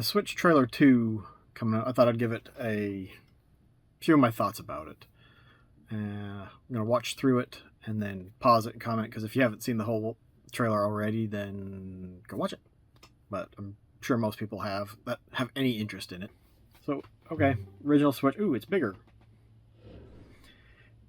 the Switch trailer 2 coming out, I thought I'd give it a few of my thoughts about it. I'm going to watch through it and then pause it and comment, because if you haven't seen the whole trailer already, then go watch it. But I'm sure most people have that have any interest in it. So, okay, original Switch. Ooh, it's bigger.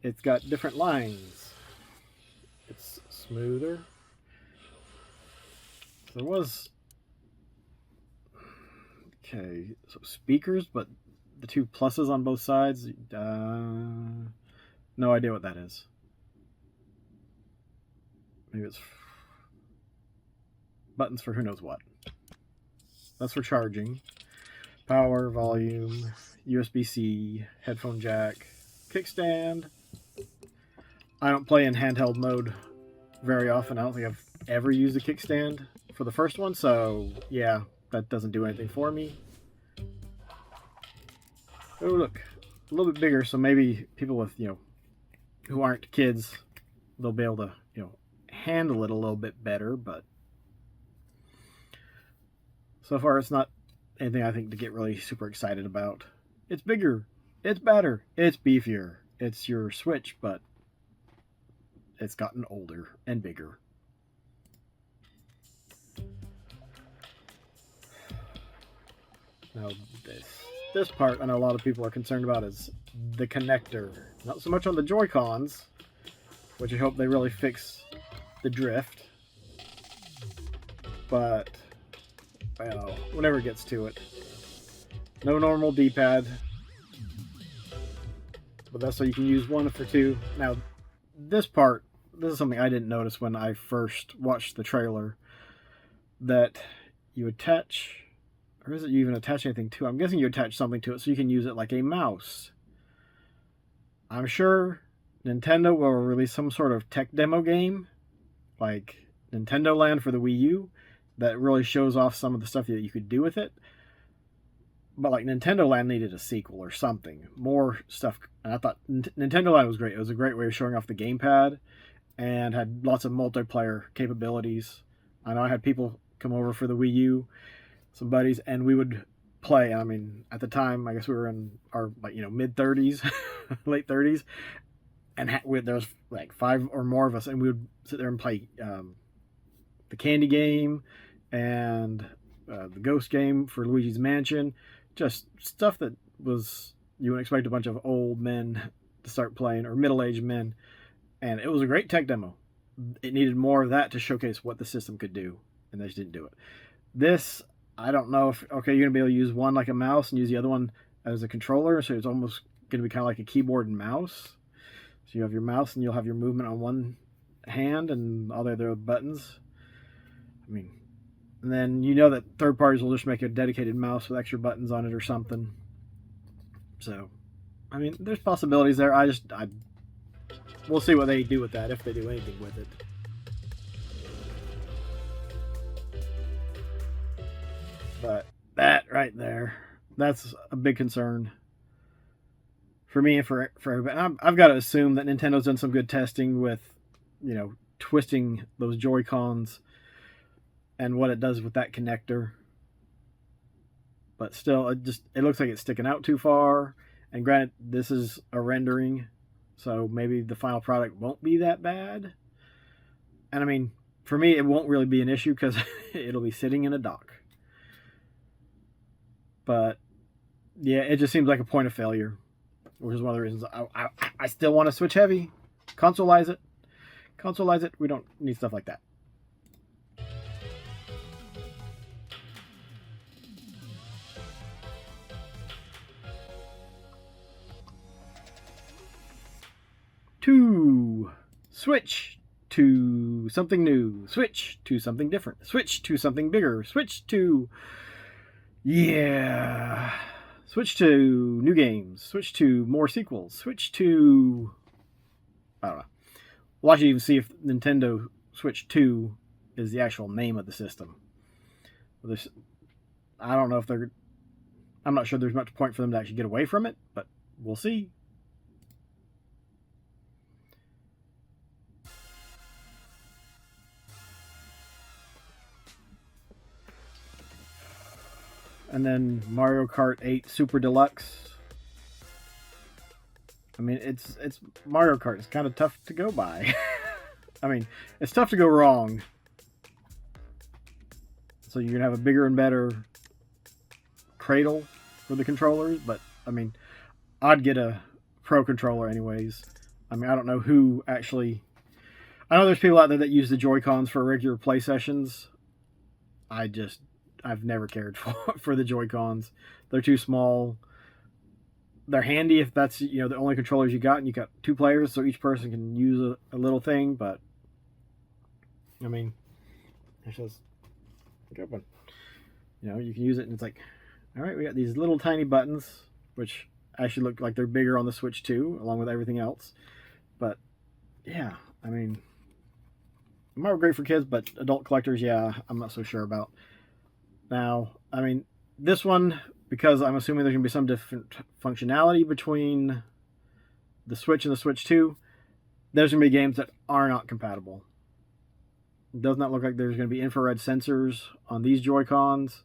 It's got different lines. It's smoother. There was... Okay, so speakers, but the two pluses on both sides. No idea what that is. Maybe it's buttons for who knows what. That's for charging. Power, volume, USB-C, headphone jack, kickstand. I don't play in handheld mode very often. I don't think I've ever used a kickstand for the first one, so yeah, that doesn't do anything for me. Oh, look, a little bit bigger, so maybe people with, who aren't kids, they'll be able to, handle it a little bit better, but so far it's not anything I think to get really super excited about. It's bigger, it's better, it's beefier. It's your Switch, but it's gotten older and bigger. Now this part I know a lot of people are concerned about is the connector. Not so much on the Joy-Cons, which I hope they really fix the drift, but well, whenever it gets to it. No normal D-pad, but that's so you can use one for two. Now this part, this is something I didn't notice when I first watched the trailer, that you attach, or is it you even attach anything to it? I'm guessing you attach something to it so you can use it like a mouse. I'm sure Nintendo will release some sort of tech demo game, like Nintendo Land for the Wii U, that really shows off some of the stuff that you could do with it. But like Nintendo Land needed a sequel or something, more stuff. And I thought Nintendo Land was great. It was a great way of showing off the gamepad and had lots of multiplayer capabilities. I know I had people come over for the Wii U, some buddies, and we would play. I mean, at the time, I guess we were in our mid 30s, late 30s, and there was like 5 or more of us, and we would sit there and play the Candy game and the Ghost game for Luigi's Mansion. Just stuff that was, you wouldn't expect a bunch of old men to start playing, or middle-aged men. And it was a great tech demo. It needed more of that to showcase what the system could do, and they just didn't do it. This, I don't know if, okay, you're going to be able to use one like a mouse and use the other one as a controller, so it's almost going to be kind of like a keyboard and mouse. So you have your mouse and you'll have your movement on one hand and all the other buttons. I mean, and then that third parties will just make a dedicated mouse with extra buttons on it or something. So, I mean, there's possibilities there. We'll see what they do with that, if they do anything with it. But that right there, that's a big concern for me and for everybody. I've got to assume that Nintendo's done some good testing with, twisting those Joy-Cons and what it does with that connector. But still, it looks like it's sticking out too far. And granted, this is a rendering, so maybe the final product won't be that bad. And I mean, for me, it won't really be an issue because it'll be sitting in a dock. But yeah, it just seems like a point of failure, which is one of the reasons I still want to Switch heavy. Consoleize it. We don't need stuff like that. Switch to something new. Switch to something different. Switch to something bigger. Switch to... Yeah. Switch to new games. Switch to more sequels. Switch to... I don't know. We'll actually even see if Nintendo Switch 2 is the actual name of the system. I don't know if they're... I'm not sure there's much point for them to actually get away from it, but we'll see. and then Mario Kart 8 Super Deluxe. I mean, it's Mario Kart. It's kind of tough to go by. I mean, it's tough to go wrong. So you're gonna have a bigger and better cradle for the controllers, but I mean, I'd get a pro controller anyways. I mean, I don't know who actually. I know there's people out there that use the Joy-Cons for regular play sessions. I've never cared for the Joy-Cons. They're too small. They're handy if that's the only controllers you got, and you got 2 players, so each person can use a little thing. But I mean, it's just a good one. You can use it, and it's like, all right, we got these little tiny buttons, which actually look like they're bigger on the Switch too, along with everything else. But yeah, I mean, it might be great for kids, but adult collectors, yeah, I'm not so sure about. Now, I mean, this one, because I'm assuming there's going to be some different functionality between the Switch and the Switch 2, there's going to be games that are not compatible. It does not look like there's going to be infrared sensors on these Joy-Cons.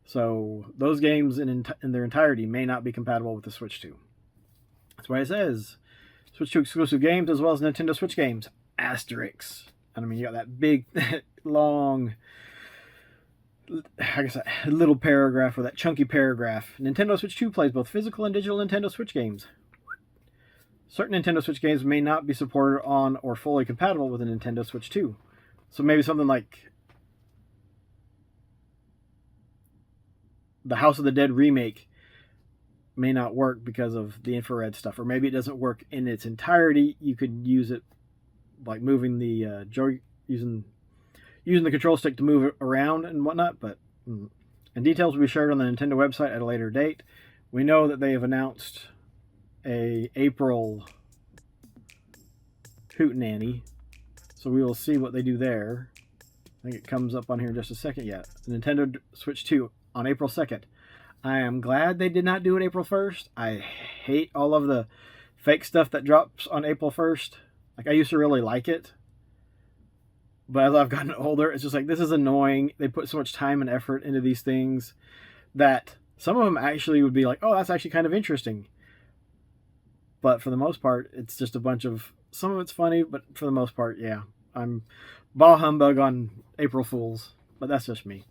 So those games in their entirety may not be compatible with the Switch 2. That's why it says Switch 2 exclusive games as well as Nintendo Switch games. Asterix. And I mean, you got that big, long, I guess, that little paragraph, or that chunky paragraph. Nintendo Switch 2 plays both physical and digital Nintendo Switch games. Certain Nintendo Switch games may not be supported on or fully compatible with a Nintendo Switch 2. So maybe something like the House of the Dead remake may not work because of the infrared stuff, or maybe it doesn't work in its entirety. You could use it like moving the using the control stick to move it around and whatnot. But and details will be shared on the Nintendo website at a later date. We know that they have announced a April hootenanny, so we will see what they do there. I think it comes up on here in just a second yet. Nintendo Switch 2 on April 2nd. I am glad they did not do it April 1st. I hate all of the fake stuff that drops on April 1st. Like, I used to really like it, but as I've gotten older, it's just like, this is annoying. They put so much time and effort into these things that some of them actually would be like, oh, that's actually kind of interesting. But for the most part, it's just a bunch of, some of it's funny, but for the most part, yeah, I'm bah humbug on April Fools, but that's just me.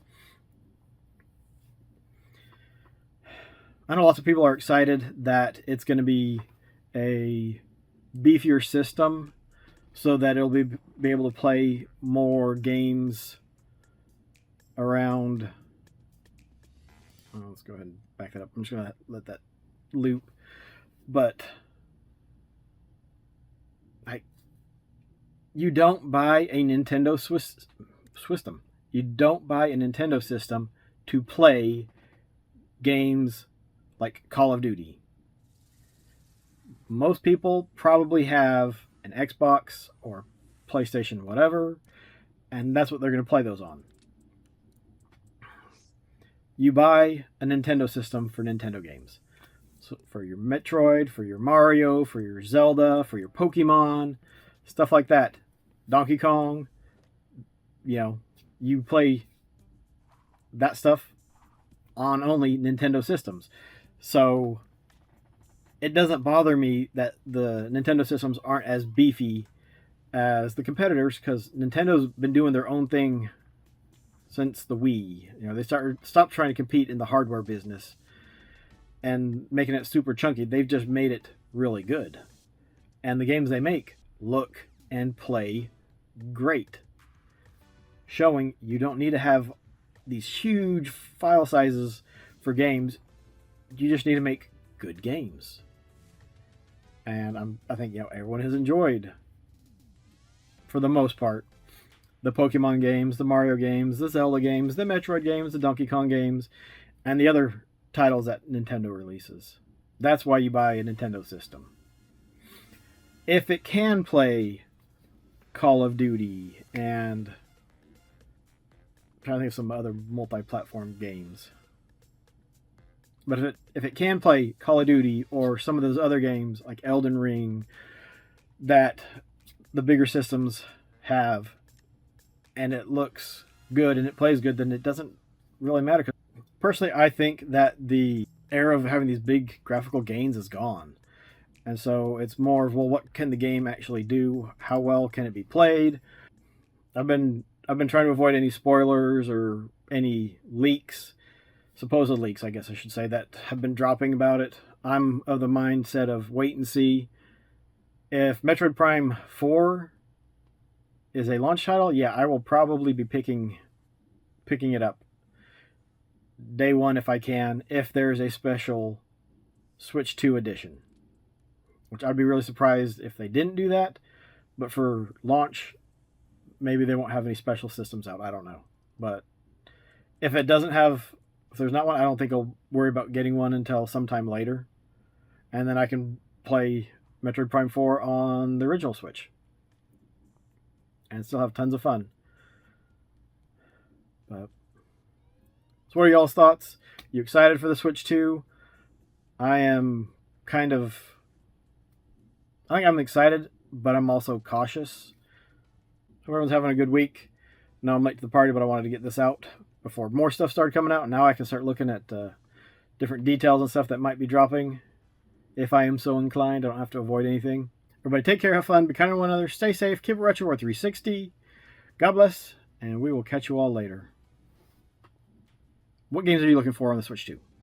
I know lots of people are excited that it's going to be a beefier system so that it'll be able to play more games around. Oh, let's go ahead and back that up. I'm just going to let that loop. But you don't buy a Nintendo system. You don't buy a Nintendo system to play games like Call of Duty. Most people probably have an Xbox or PlayStation, whatever, and that's what they're going to play those on. You buy a Nintendo system for Nintendo games. So for your Metroid, for your Mario, for your Zelda, for your Pokemon, stuff like that. Donkey Kong, you play that stuff on only Nintendo systems. So it doesn't bother me that the Nintendo systems aren't as beefy as the competitors, because Nintendo's been doing their own thing since the Wii. They stopped trying to compete in the hardware business and making it super chunky. They've just made it really good. And the games they make look and play great, showing you don't need to have these huge file sizes for games. You just need to make good games. And I think everyone has enjoyed, for the most part, the Pokemon games, the Mario games, the Zelda games, the Metroid games, the Donkey Kong games, and the other titles that Nintendo releases. That's why you buy a Nintendo system. If it can play Call of Duty and I'm trying to think of some other multi-platform games. But if it can play Call of Duty or some of those other games like Elden Ring that the bigger systems have, and it looks good and it plays good, then it doesn't really matter. personally, I think that the era of having these big graphical gains is gone. And so it's more of, well, what can the game actually do? How well can it be played? I've been trying to avoid any spoilers or any leaks, supposed leaks, I guess I should say, that have been dropping about it. I'm of the mindset of wait and see. If Metroid Prime 4 is a launch title, yeah, I will probably be picking it up day one if I can, if there's a special Switch 2 edition. Which I'd be really surprised if they didn't do that. But for launch, maybe they won't have any special systems out. I don't know. But if there's not one, I don't think I'll worry about getting one until sometime later. And then I can play Metroid Prime 4 on the original Switch. And still have tons of fun. But so what are y'all's thoughts? You excited for the Switch 2? I am kind of... I think I'm excited, but I'm also cautious. So everyone's having a good week. Now I'm late to the party, but I wanted to get this out before more stuff started coming out. And now I can start looking at different details and stuff that might be dropping. If I am so inclined, I don't have to avoid anything. Everybody take care, have fun, be kind to one another, stay safe, keep it retro or 360. God bless, and we will catch you all later. What games are you looking for on the Switch 2?